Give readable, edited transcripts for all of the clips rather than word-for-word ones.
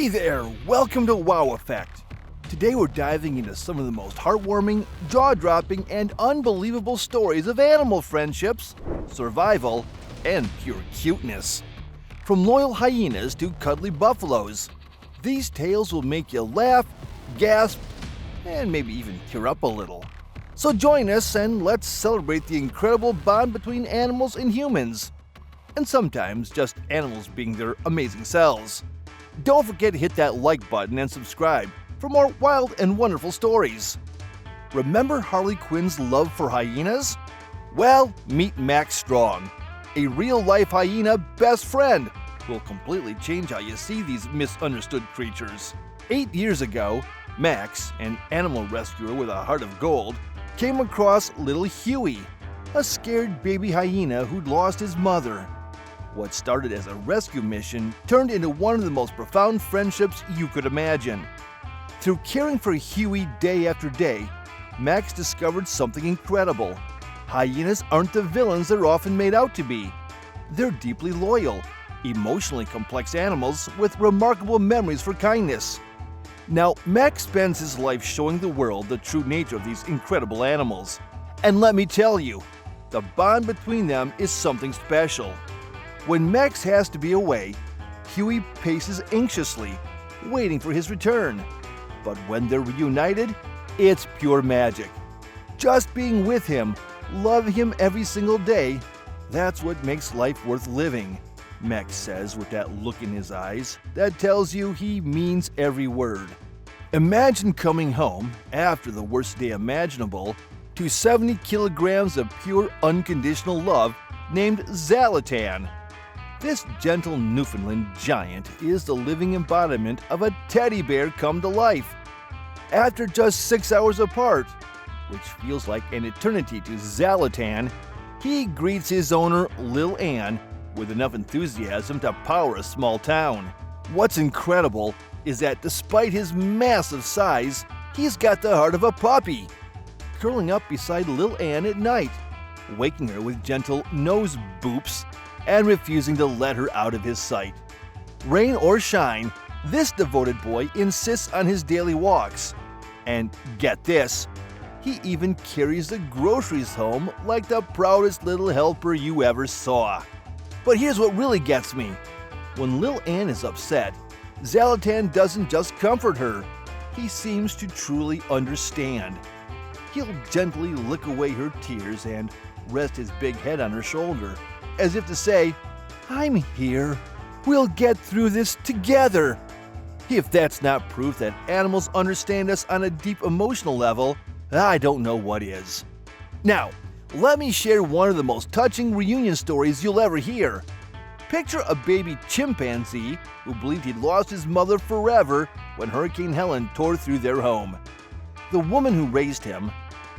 Hey there, welcome to Wow Effect. Today we're diving into some of the most heartwarming, jaw-dropping, and unbelievable stories of animal friendships, survival, and pure cuteness. From loyal hyenas to cuddly buffaloes, these tales will make you laugh, gasp, and maybe even tear up a little. So join us and let's celebrate the incredible bond between animals and humans. And sometimes just animals being their amazing selves. Don't forget to hit that like button and subscribe for more wild and wonderful stories. Remember Harley Quinn's love for hyenas? Well, meet Max Strong, a real-life hyena best friend who will completely change how you see these misunderstood creatures. 8 years ago, Max, an animal rescuer with a heart of gold, came across little Huey, a scared baby hyena who'd lost his mother. What started as a rescue mission turned into one of the most profound friendships you could imagine. Through caring for Huey day after day, Max discovered something incredible. Hyenas aren't the villains they're often made out to be. They're deeply loyal, emotionally complex animals with remarkable memories for kindness. Now, Max spends his life showing the world the true nature of these incredible animals. And let me tell you, the bond between them is something special. When Max has to be away, Huey paces anxiously, waiting for his return. But when they're reunited, it's pure magic. Just being with him, loving him every single day, that's what makes life worth living, Max says with that look in his eyes that tells you he means every word. Imagine coming home, after the worst day imaginable, to 70 kilograms of pure unconditional love named Zlatan. This gentle Newfoundland giant is the living embodiment of a teddy bear come to life. After just 6 hours apart, which feels like an eternity to Zlatan, he greets his owner, Lil Ann, with enough enthusiasm to power a small town. What's incredible is that despite his massive size, he's got the heart of a puppy, curling up beside Lil Ann at night, waking her with gentle nose boops, and refusing to let her out of his sight. Rain or shine, this devoted boy insists on his daily walks. And get this, he even carries the groceries home like the proudest little helper you ever saw. But here's what really gets me. When Lil Ann is upset, Zlatan doesn't just comfort her, he seems to truly understand. He'll gently lick away her tears and rest his big head on her shoulder, as if to say, "I'm here. We'll get through this together." If that's not proof that animals understand us on a deep emotional level, I don't know what is. Now, let me share one of the most touching reunion stories you'll ever hear. Picture a baby chimpanzee who believed he'd lost his mother forever when Hurricane Helen tore through their home. The woman who raised him,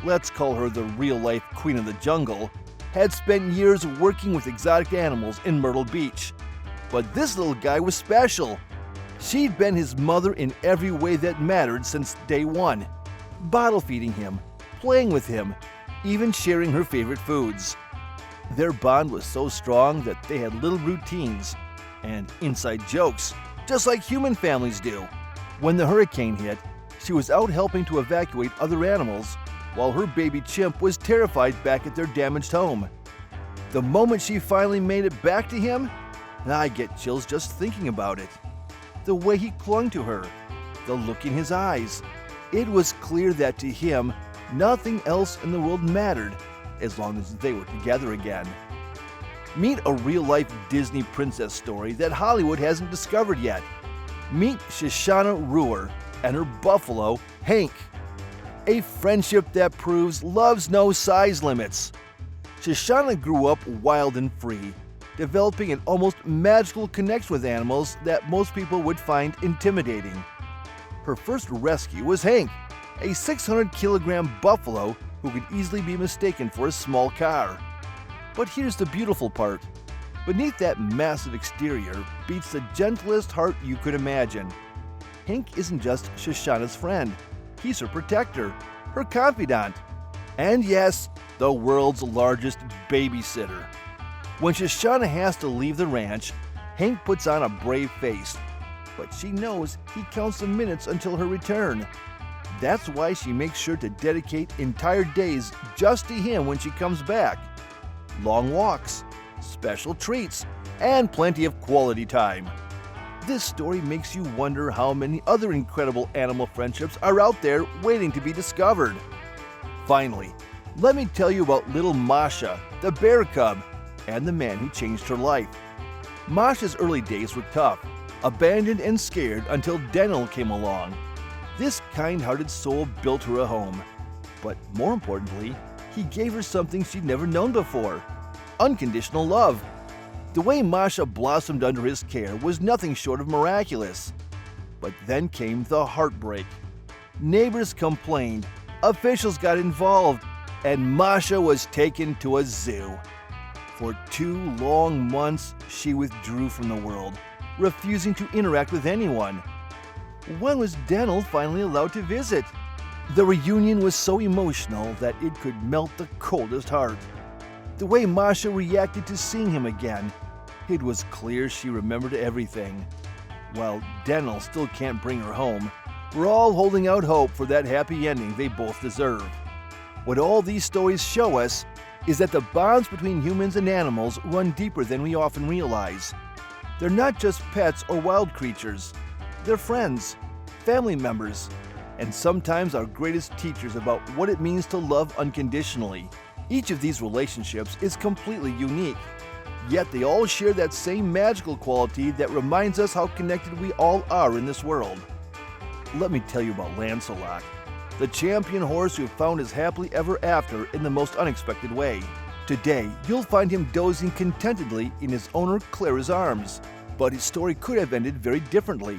let's call her the real-life queen of the jungle, had spent years working with exotic animals in Myrtle Beach. But this little guy was special. She'd been his mother in every way that mattered since day one. Bottle feeding him, playing with him, even sharing her favorite foods. Their bond was so strong that they had little routines and inside jokes, just like human families do. When the hurricane hit, she was out helping to evacuate other animals, while her baby chimp was terrified back at their damaged home. The moment she finally made it back to him, I get chills just thinking about it. The way he clung to her, the look in his eyes. It was clear that to him, nothing else in the world mattered as long as they were together again. Meet a real-life Disney princess story that Hollywood hasn't discovered yet. Meet Shoshana Ruhr and her buffalo, Hank. A friendship that proves love's no size limits. Shoshana grew up wild and free, developing an almost magical connection with animals that most people would find intimidating. Her first rescue was Hank, a 600-kilogram buffalo who could easily be mistaken for a small car. But here's the beautiful part. Beneath that massive exterior beats the gentlest heart you could imagine. Hank isn't just Shoshana's friend. He's her protector, her confidant, and yes, the world's largest babysitter. When Shoshana has to leave the ranch, Hank puts on a brave face, but she knows he counts the minutes until her return. That's why she makes sure to dedicate entire days just to him when she comes back. Long walks, special treats, and plenty of quality time. This story makes you wonder how many other incredible animal friendships are out there waiting to be discovered. Finally, let me tell you about little Masha, the bear cub, and the man who changed her life. Masha's early days were tough, abandoned and scared until Dane came along. This kind-hearted soul built her a home. But more importantly, he gave her something she'd never known before: unconditional love. The way Masha blossomed under his care was nothing short of miraculous. But then came the heartbreak. Neighbors complained, officials got involved, and Masha was taken to a zoo. For 2 long months, she withdrew from the world, refusing to interact with anyone. When was Dane finally allowed to visit? The reunion was so emotional that it could melt the coldest heart. The way Masha reacted to seeing him again, it was clear she remembered everything. While Dane still can't bring her home, we're all holding out hope for that happy ending they both deserve. What all these stories show us is that the bonds between humans and animals run deeper than we often realize. They're not just pets or wild creatures. They're friends, family members, and sometimes our greatest teachers about what it means to love unconditionally. Each of these relationships is completely unique, yet they all share that same magical quality that reminds us how connected we all are in this world. Let me tell you about Lancelot, the champion horse who found his happily ever after in the most unexpected way. Today, you'll find him dozing contentedly in his owner Clara's arms, but his story could have ended very differently.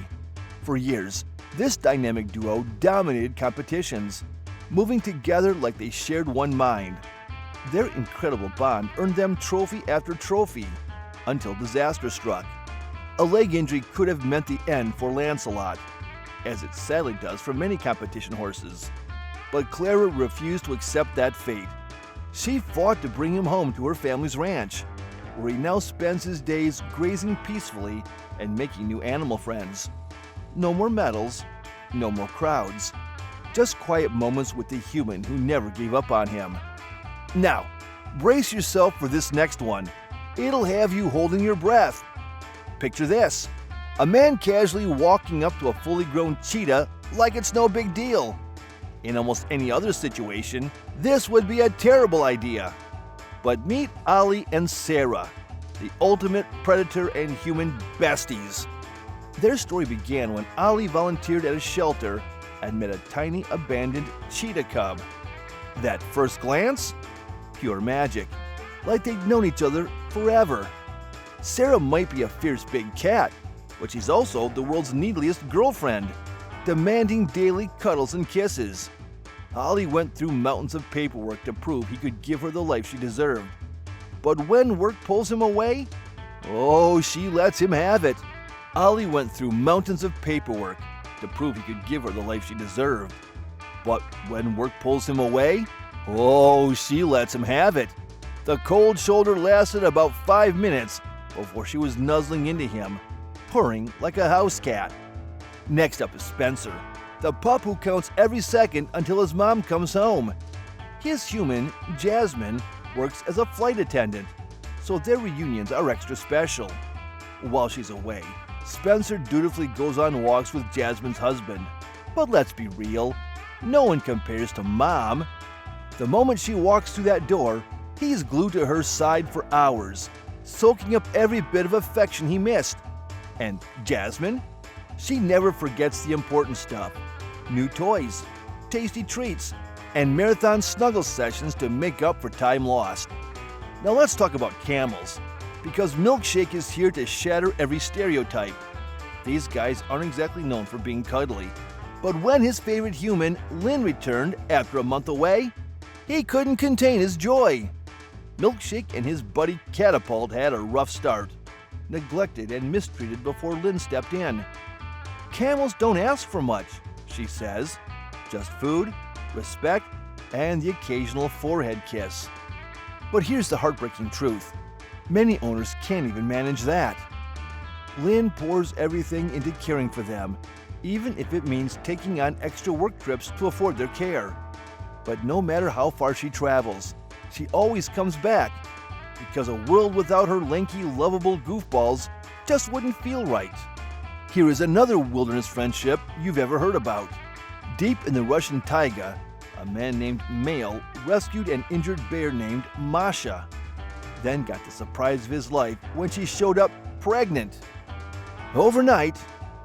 For years, this dynamic duo dominated competitions, moving together like they shared one mind. Their incredible bond earned them trophy after trophy, until disaster struck. A leg injury could have meant the end for Lancelot, as it sadly does for many competition horses. But Clara refused to accept that fate. She fought to bring him home to her family's ranch, where he now spends his days grazing peacefully and making new animal friends. No more medals, no more crowds, just quiet moments with the human who never gave up on him. Now, brace yourself for this next one. It'll have you holding your breath. Picture this: a man casually walking up to a fully grown cheetah like it's no big deal. In almost any other situation, this would be a terrible idea. But meet Ollie and Sarah, the ultimate predator and human besties. Their story began when Ollie volunteered at a shelter and met a tiny abandoned cheetah cub. That first glance? Pure magic, like they'd known each other forever. Sarah might be a fierce big cat, but she's also the world's needliest girlfriend, demanding daily cuddles and kisses. Ollie went through mountains of paperwork to prove he could give her the life she deserved. But when work pulls him away, oh, she lets him have it. Ollie went through mountains of paperwork to prove he could give her the life she deserved. But when work pulls him away, oh, she lets him have it. The cold shoulder lasted about 5 minutes before she was nuzzling into him, purring like a house cat. Next up is Spencer, the pup who counts every second until his mom comes home. His human, Jasmine, works as a flight attendant, so their reunions are extra special. While she's away, Spencer dutifully goes on walks with Jasmine's husband. But let's be real, no one compares to Mom. The moment she walks through that door, he's glued to her side for hours, soaking up every bit of affection he missed. And Jasmine? She never forgets the important stuff: new toys, tasty treats, and marathon snuggle sessions to make up for time lost. Now let's talk about camels, because Milkshake is here to shatter every stereotype. These guys aren't exactly known for being cuddly, but when his favorite human, Lynn, returned after a month away, he couldn't contain his joy. Milkshake and his buddy Catapult had a rough start, neglected and mistreated before Lynn stepped in. Camels don't ask for much, she says, just food, respect, and the occasional forehead kiss. But here's the heartbreaking truth: many owners can't even manage that. Lynn pours everything into caring for them, even if it means taking on extra work trips to afford their care. But no matter how far she travels, she always comes back, because a world without her lanky, lovable goofballs just wouldn't feel right. Here is another wilderness friendship you've ever heard about. Deep in the Russian taiga, a man named Male rescued an injured bear named Masha, then got the surprise of his life when she showed up pregnant. Overnight,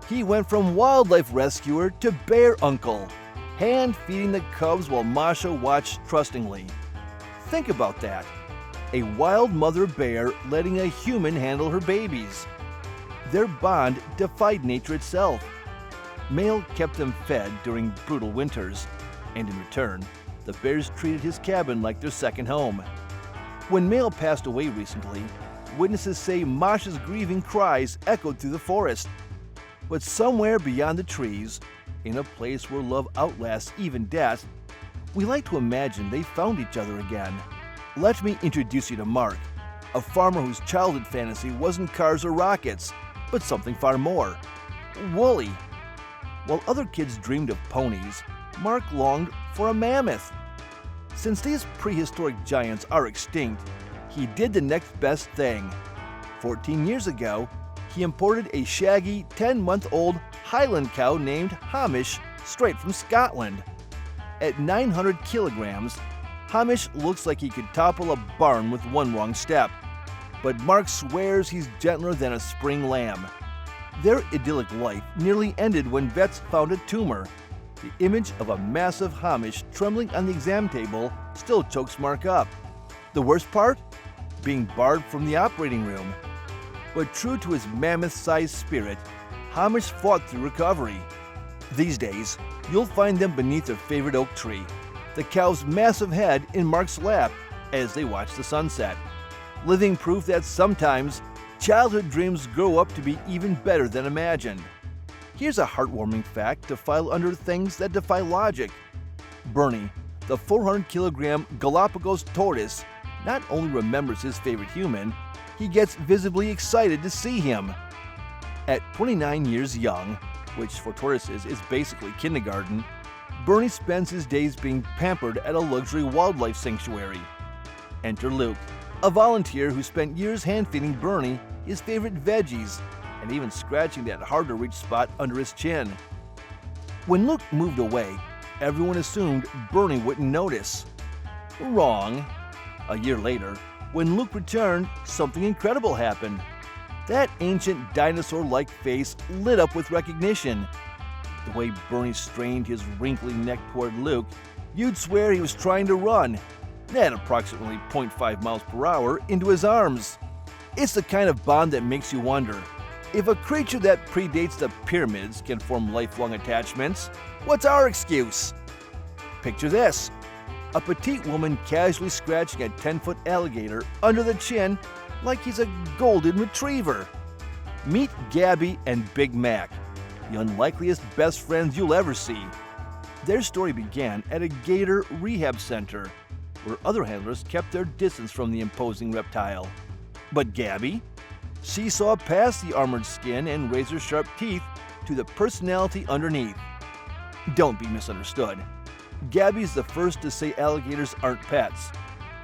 he went from wildlife rescuer to bear uncle, hand-feeding the cubs while Masha watched trustingly. Think about that. A wild mother bear letting a human handle her babies. Their bond defied nature itself. Male kept them fed during brutal winters, and in return, the bears treated his cabin like their second home. When Male passed away recently, witnesses say Masha's grieving cries echoed through the forest. But somewhere beyond the trees, in a place where love outlasts even death, we like to imagine they found each other again. Let me introduce you to Mark, a farmer whose childhood fantasy wasn't cars or rockets, but something far more: Wooly. While other kids dreamed of ponies, Mark longed for a mammoth. Since these prehistoric giants are extinct, he did the next best thing. 14 years ago, he imported a shaggy 10-month-old Highland cow named Hamish straight from Scotland. At 900 kilograms, Hamish looks like he could topple a barn with one wrong step. But Mark swears he's gentler than a spring lamb. Their idyllic life nearly ended when vets found a tumor. The image of a massive Hamish trembling on the exam table still chokes Mark up. The worst part? Being barred from the operating room. But true to his mammoth-sized spirit, Hamish fought through recovery. These days, you'll find them beneath their favorite oak tree, the cow's massive head in Mark's lap as they watch the sunset. Living proof that sometimes childhood dreams grow up to be even better than imagined. Here's a heartwarming fact to file under things that defy logic. Bernie, the 400-kilogram Galapagos tortoise, not only remembers his favorite human, he gets visibly excited to see him. At 29 years young, which for tortoises is basically kindergarten, Bernie spends his days being pampered at a luxury wildlife sanctuary. Enter Luke, a volunteer who spent years hand-feeding Bernie his favorite veggies and even scratching that hard-to-reach spot under his chin. When Luke moved away, everyone assumed Bernie wouldn't notice. Wrong. A year later, when Luke returned, something incredible happened. That ancient dinosaur-like face lit up with recognition. The way Bernie strained his wrinkly neck toward Luke, you'd swear he was trying to run, at approximately 0.5 miles per hour, into his arms. It's the kind of bond that makes you wonder, if a creature that predates the pyramids can form lifelong attachments, what's our excuse? Picture this: a petite woman casually scratching a 10-foot alligator under the chin like he's a golden retriever. Meet Gabby and Big Mac, the unlikeliest best friends you'll ever see. Their story began at a gator rehab center, where other handlers kept their distance from the imposing reptile. But Gabby? She saw past the armored skin and razor-sharp teeth to the personality underneath. Don't be misunderstood. Gabby's the first to say alligators aren't pets,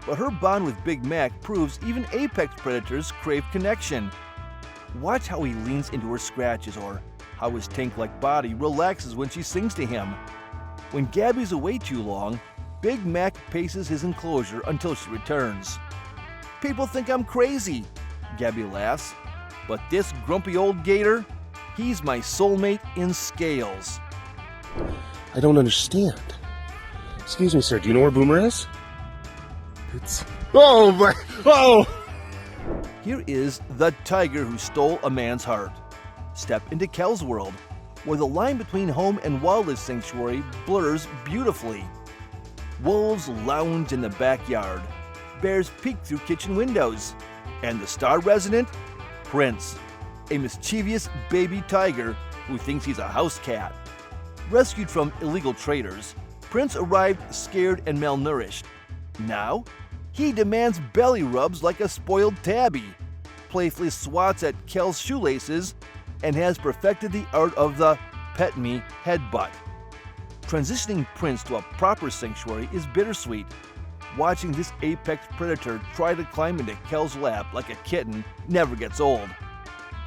but her bond with Big Mac proves even apex predators crave connection. Watch how he leans into her scratches, or how his tank-like body relaxes when she sings to him. When Gabby's away too long, Big Mac paces his enclosure until she returns. People think I'm crazy, Gabby laughs, but this grumpy old gator, he's my soulmate in scales. I don't understand. Excuse me, sir, do you know where Boomer is? Oh my... Oh! Here is the tiger who stole a man's heart. Step into Kel's world, where the line between home and wildlife sanctuary blurs beautifully. Wolves lounge in the backyard. Bears peek through kitchen windows. And the star resident? Prince, a mischievous baby tiger who thinks he's a house cat. Rescued from illegal traders, Prince arrived scared and malnourished. Now, he demands belly rubs like a spoiled tabby. playfully swats at Kel's shoelaces and has perfected the art of the pet me headbutt. Transitioning Prince to a proper sanctuary is bittersweet. Watching this apex predator try to climb into Kel's lap like a kitten never gets old.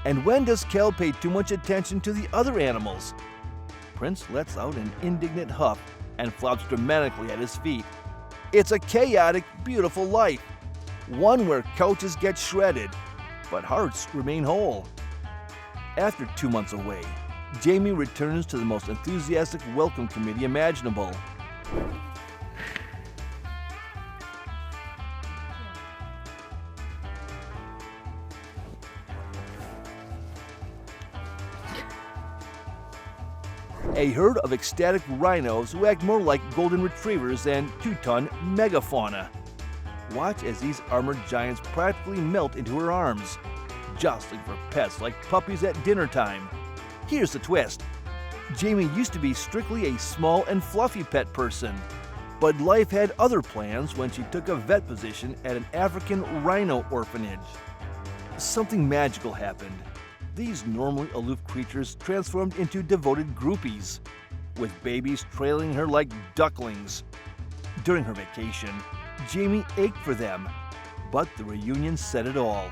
And when does Kel pay too much attention to the other animals? Prince lets out an indignant huff and flops dramatically at his feet. It's a chaotic, beautiful life. One where couches get shredded, but hearts remain whole. After 2 months away, Jamie returns to the most enthusiastic welcome committee imaginable. A herd of ecstatic rhinos who act more like golden retrievers than 2-ton megafauna. Watch as these armored giants practically melt into her arms, jostling for pets like puppies at dinner time. Here's the twist. Jamie used to be strictly a small and fluffy pet person, but life had other plans when she took a vet position at an African rhino orphanage. Something magical happened. These normally aloof creatures transformed into devoted groupies, with babies trailing her like ducklings. During her vacation, Jamie ached for them, but the reunion said it all.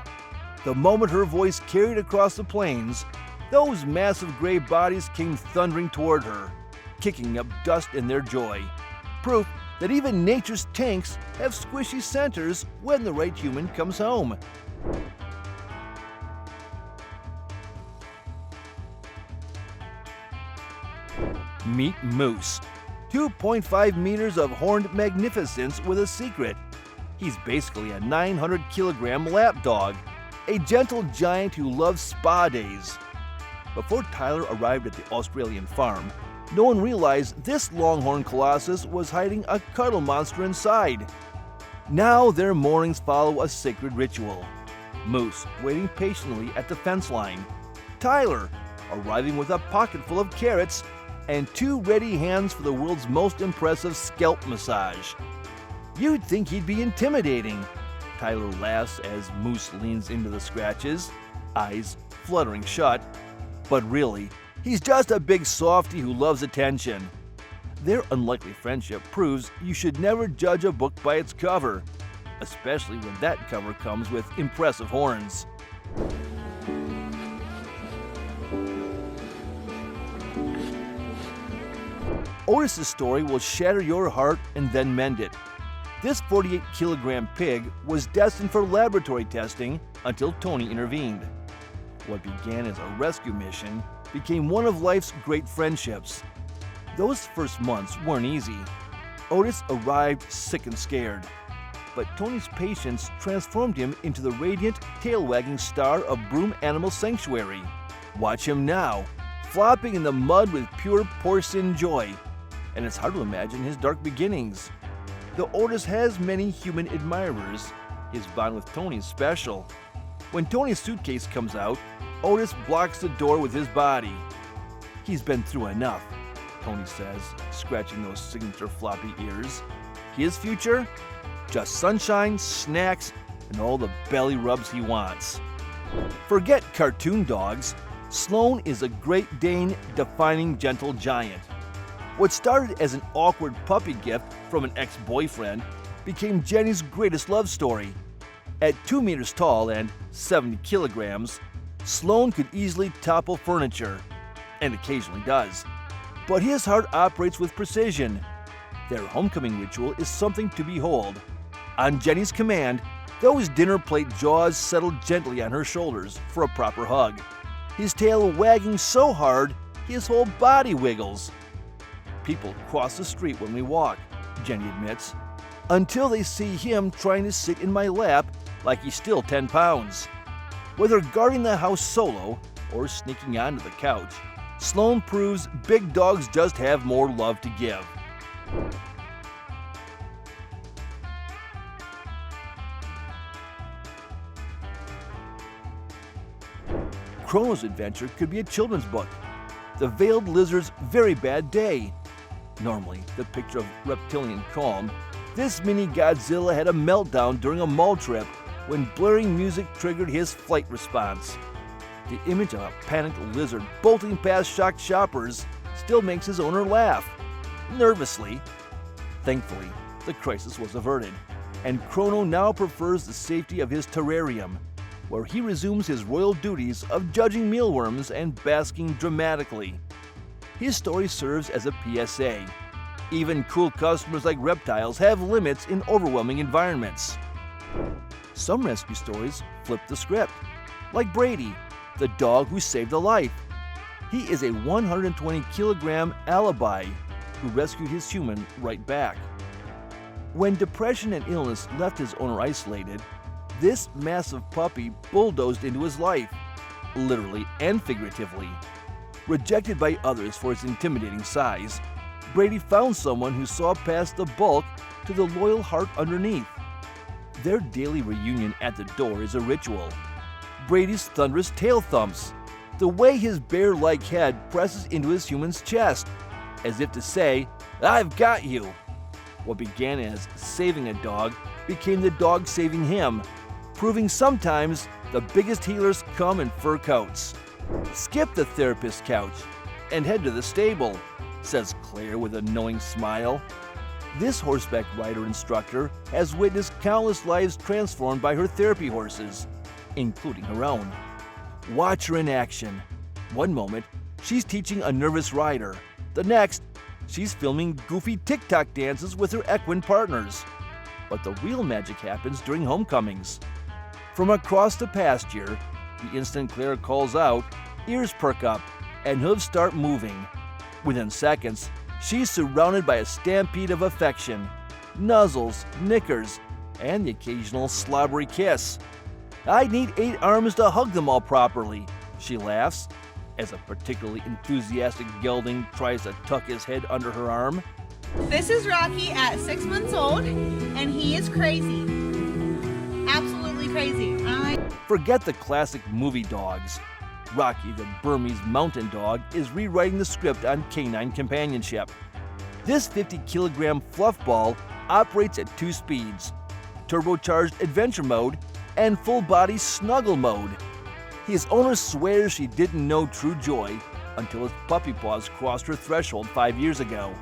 The moment her voice carried across the plains, those massive gray bodies came thundering toward her, kicking up dust in their joy. Proof that even nature's tanks have squishy centers when the right human comes home. Meet Moose. 2.5 meters of horned magnificence with a secret. He's basically a 900-kilogram lapdog, a gentle giant who loves spa days. Before Tyler arrived at the Australian farm, no one realized this longhorn colossus was hiding a cuddle monster inside. Now their mornings follow a sacred ritual. Moose waiting patiently at the fence line. Tyler arriving with a pocket full of carrots and 2 ready hands for the world's most impressive scalp massage. You'd think he'd be intimidating. Tyler laughs as Moose leans into the scratches, eyes fluttering shut. But really, he's just a big softy who loves attention. Their unlikely friendship proves you should never judge a book by its cover, especially when that cover comes with impressive horns. Otis's story will shatter your heart and then mend it. This 48-kilogram pig was destined for laboratory testing until Tony intervened. What began as a rescue mission became one of life's great friendships. Those first months weren't easy. Otis arrived sick and scared, but Tony's patience transformed him into the radiant, tail-wagging star of Broome Animal Sanctuary. Watch him now, flopping in the mud with pure porcine joy. And it's hard to imagine his dark beginnings. Though Otis has many human admirers, his bond with Tony is special. When Tony's suitcase comes out, Otis blocks the door with his body. He's been through enough, Tony says, scratching those signature floppy ears. His future? Just sunshine, snacks, and all the belly rubs he wants. Forget cartoon dogs. Sloan is a Great Dane defining gentle giant. What started as an awkward puppy gift from an ex-boyfriend became Jenny's greatest love story. At 2 meters tall and 70 kilograms, Sloan could easily topple furniture, and occasionally does. But his heart operates with precision. Their homecoming ritual is something to behold. On Jenny's command, those dinner plate jaws settle gently on her shoulders for a proper hug. His tail wagging so hard, his whole body wiggles. People cross the street when we walk, Jenny admits, until they see him trying to sit in my lap like he's still 10 pounds. Whether guarding the house solo or sneaking onto the couch, Sloan proves big dogs just have more love to give. Chrono's adventure could be a children's book. The Veiled Lizard's Very Bad Day. Normally the picture of reptilian calm, this mini Godzilla had a meltdown during a mall trip when blaring music triggered his flight response. The image of a panicked lizard bolting past shocked shoppers still makes his owner laugh, nervously. Thankfully, the crisis was averted, and Chrono now prefers the safety of his terrarium, where he resumes his royal duties of judging mealworms and basking dramatically. His story serves as a PSA. Even cool customers like reptiles have limits in overwhelming environments. Some rescue stories flip the script, like Brady, the dog who saved a life. He is a 120-kilogram alibi who rescued his human right back. When depression and illness left his owner isolated, this massive puppy bulldozed into his life, literally and figuratively. Rejected by others for his intimidating size, Brady found someone who saw past the bulk to the loyal heart underneath. Their daily reunion at the door is a ritual. Brady's thunderous tail thumps, the way his bear-like head presses into his human's chest, as if to say, "I've got you." What began as saving a dog became the dog saving him, proving sometimes the biggest healers come in fur coats. "Skip the therapist couch and head to the stable," says Claire with a knowing smile. This horseback rider instructor has witnessed countless lives transformed by her therapy horses, including her own. Watch her in action. One moment, she's teaching a nervous rider. The next, she's filming goofy TikTok dances with her equine partners. But the real magic happens during homecomings. From across the pasture, the instant Claire calls out, ears perk up, and hooves start moving. Within seconds, she's surrounded by a stampede of affection, nuzzles, knickers, and the occasional slobbery kiss. "I need 8 arms to hug them all properly," she laughs, as a particularly enthusiastic gelding tries to tuck his head under her arm. This is Rocky at 6 months old, and he is crazy. Absolutely crazy. Forget the classic movie dogs. Rocky, the Burmese mountain dog, is rewriting the script on canine companionship. This 50-kilogram fluff ball operates at 2 speeds, turbocharged adventure mode and full-body snuggle mode. His owner swears she didn't know true joy until his puppy paws crossed her threshold 5 years ago.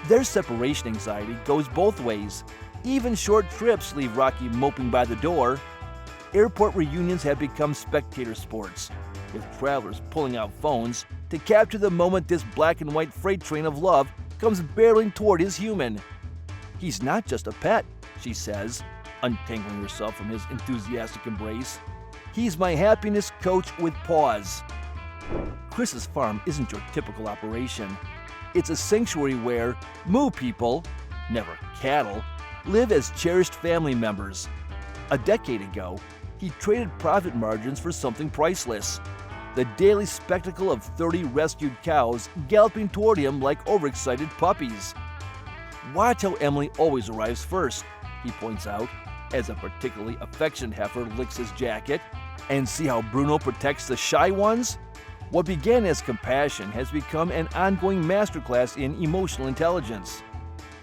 Their separation anxiety goes both ways. Even short trips leave Rocky moping by the door. Airport reunions have become spectator sports, with travelers pulling out phones to capture the moment this black and white freight train of love comes barreling toward his human. "He's not just a pet," she says, untangling herself from his enthusiastic embrace. "He's my happiness coach with paws." Chris's farm isn't your typical operation. It's a sanctuary where moo people, never cattle, live as cherished family members. A decade ago, he traded profit margins for something priceless: the daily spectacle of 30 rescued cows galloping toward him like overexcited puppies. "Watch how Emily always arrives first," he points out, as a particularly affectionate heifer licks his jacket. "And see how Bruno protects the shy ones?" What began as compassion has become an ongoing masterclass in emotional intelligence.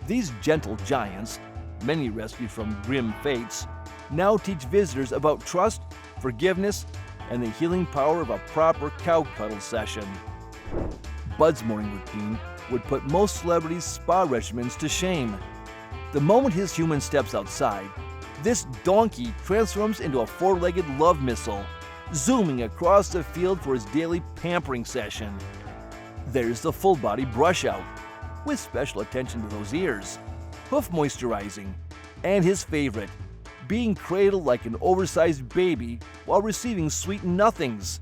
These gentle giants, many rescued from grim fates, now teach visitors about trust, forgiveness, and the healing power of a proper cow cuddle session. Bud's morning routine would put most celebrities' spa regimens to shame. The moment his human steps outside, this donkey transforms into a 4-legged love missile, zooming across the field for his daily pampering session. There's the full-body brush-out, with special attention to those ears, hoof moisturizing, and his favorite, being cradled like an oversized baby while receiving sweet nothings.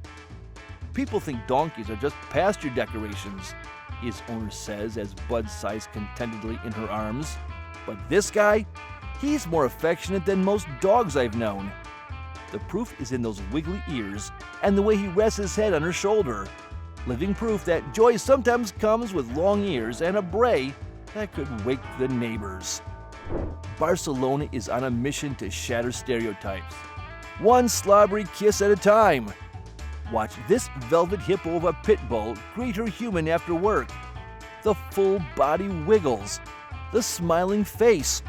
"People think donkeys are just pasture decorations," his owner says as Bud sighs contentedly in her arms. "But this guy, he's more affectionate than most dogs I've known." The proof is in those wiggly ears and the way he rests his head on her shoulder, living proof that joy sometimes comes with long ears and a bray that could wake the neighbors. Barcelona is on a mission to shatter stereotypes, one slobbery kiss at a time. Watch this velvet hippo of a Pitbull greet her human after work. The full body wiggles, the smiling face,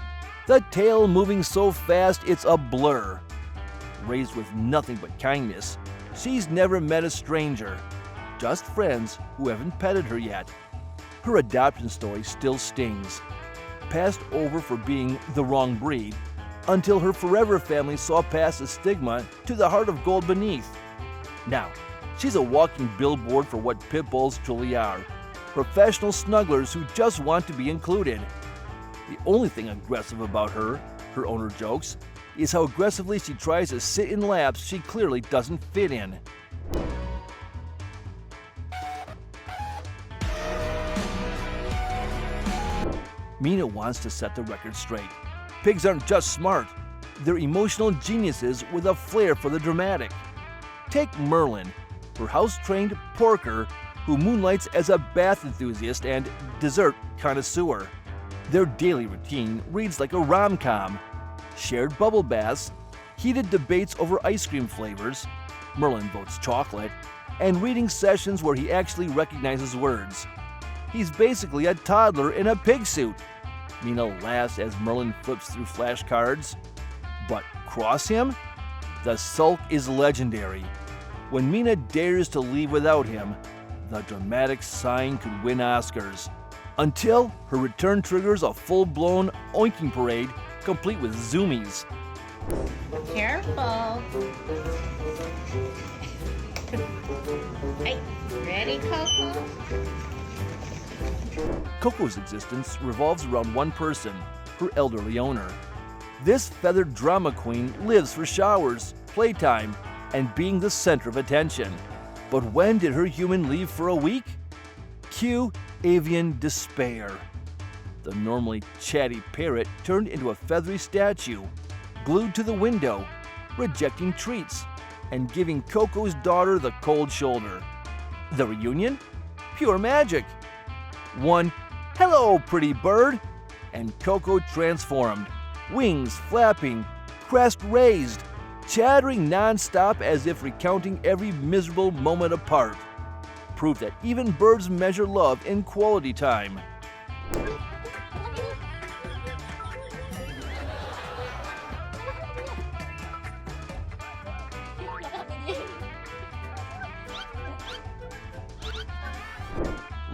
the tail moving so fast it's a blur. Raised with nothing but kindness, she's never met a stranger, just friends who haven't petted her yet. Her adoption story still stings. Passed over for being the wrong breed, until her forever family saw past the stigma to the heart of gold beneath. Now, she's a walking billboard for what pit bulls truly are. Professional snugglers who just want to be included. The only thing aggressive about her owner jokes, is how aggressively she tries to sit in laps she clearly doesn't fit in. Mina wants to set the record straight. Pigs aren't just smart, they're emotional geniuses with a flair for the dramatic. Take Merlin, her house-trained porker who moonlights as a bath enthusiast and dessert connoisseur. Their daily routine reads like a rom-com. Shared bubble baths, heated debates over ice cream flavors, Merlin votes chocolate, and reading sessions where he actually recognizes words. He's basically a toddler in a pig suit. Mina laughs as Merlin flips through flashcards. But cross him? The sulk is legendary. When Mina dares to leave without him, the dramatic sign could win Oscars. Until her return triggers a full-blown oinking parade complete with zoomies. Careful. Hey, ready, Coco? Coco's existence revolves around one person, her elderly owner. This feathered drama queen lives for showers, playtime, and being the center of attention. But when did her human leave for a week? Cue avian despair. The normally chatty parrot turned into a feathery statue, glued to the window, rejecting treats, and giving Coco's daughter the cold shoulder. The reunion? Pure magic. One, "Hello, pretty bird," and Coco transformed, wings flapping, crest raised, chattering non-stop as if recounting every miserable moment apart. Proof that even birds measure love in quality time.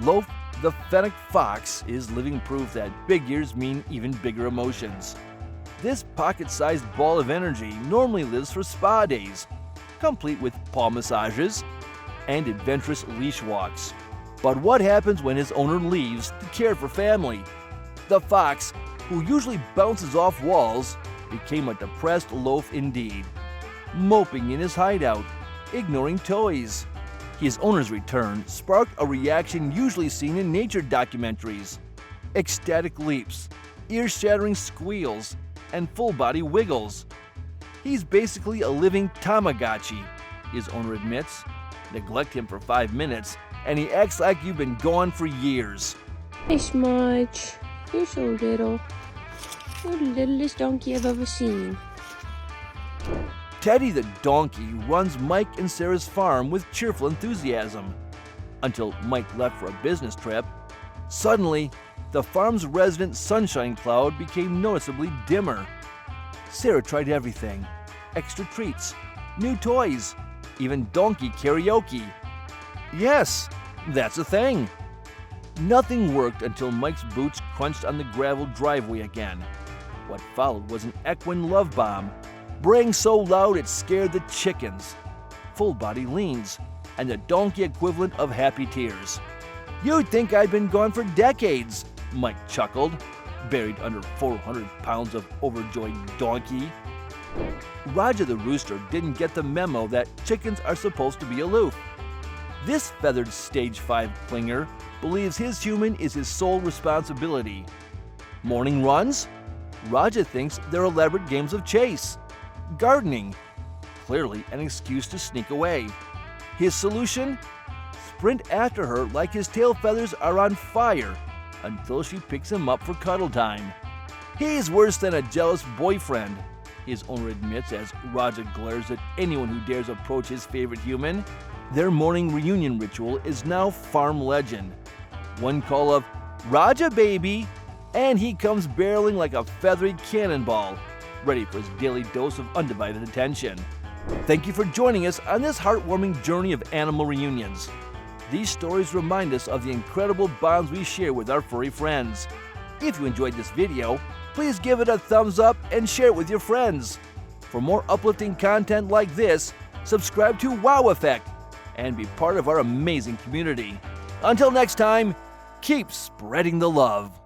Loaf, the Fennec fox, is living proof that big ears mean even bigger emotions. This pocket-sized ball of energy normally lives for spa days, complete with paw massages and adventurous leash walks. But what happens when his owner leaves to care for family? The fox, who usually bounces off walls, became a depressed loaf indeed, moping in his hideout, ignoring toys. His owner's return sparked a reaction usually seen in nature documentaries. Ecstatic leaps, ear-shattering squeals, and full-body wiggles. He's basically a living Tamagotchi, his owner admits. Neglect him for 5 minutes, and he acts like you've been gone for years. Hey, Smudge. You're so little. You're the littlest donkey I've ever seen. Teddy the donkey runs Mike and Sarah's farm with cheerful enthusiasm. Until Mike left for a business trip. Suddenly, the farm's resident sunshine cloud became noticeably dimmer. Sarah tried everything. Extra treats, new toys, even donkey karaoke. Yes, that's a thing. Nothing worked until Mike's boots crunched on the gravel driveway again. What followed was an equine love bomb, braying so loud it scared the chickens. Full body leans, and the donkey equivalent of happy tears. You'd think I'd been gone for decades, Mike chuckled, buried under 400 pounds of overjoyed donkey. Roger the rooster didn't get the memo that chickens are supposed to be aloof. This feathered stage 5 clinger believes his human is his sole responsibility. Morning runs? Roger thinks they're elaborate games of chase. Gardening? Clearly an excuse to sneak away. His solution? Sprint after her like his tail feathers are on fire until she picks him up for cuddle time. He's worse than a jealous boyfriend, his owner admits as Roger glares at anyone who dares approach his favorite human. Their morning reunion ritual is now farm legend. One call of, "Roger, baby," and he comes barreling like a feathery cannonball, ready for his daily dose of undivided attention. Thank you for joining us on this heartwarming journey of animal reunions. These stories remind us of the incredible bonds we share with our furry friends. If you enjoyed this video, please give it a thumbs up and share it with your friends. For more uplifting content like this, subscribe to Wow Effect and be part of our amazing community. Until next time, keep spreading the love.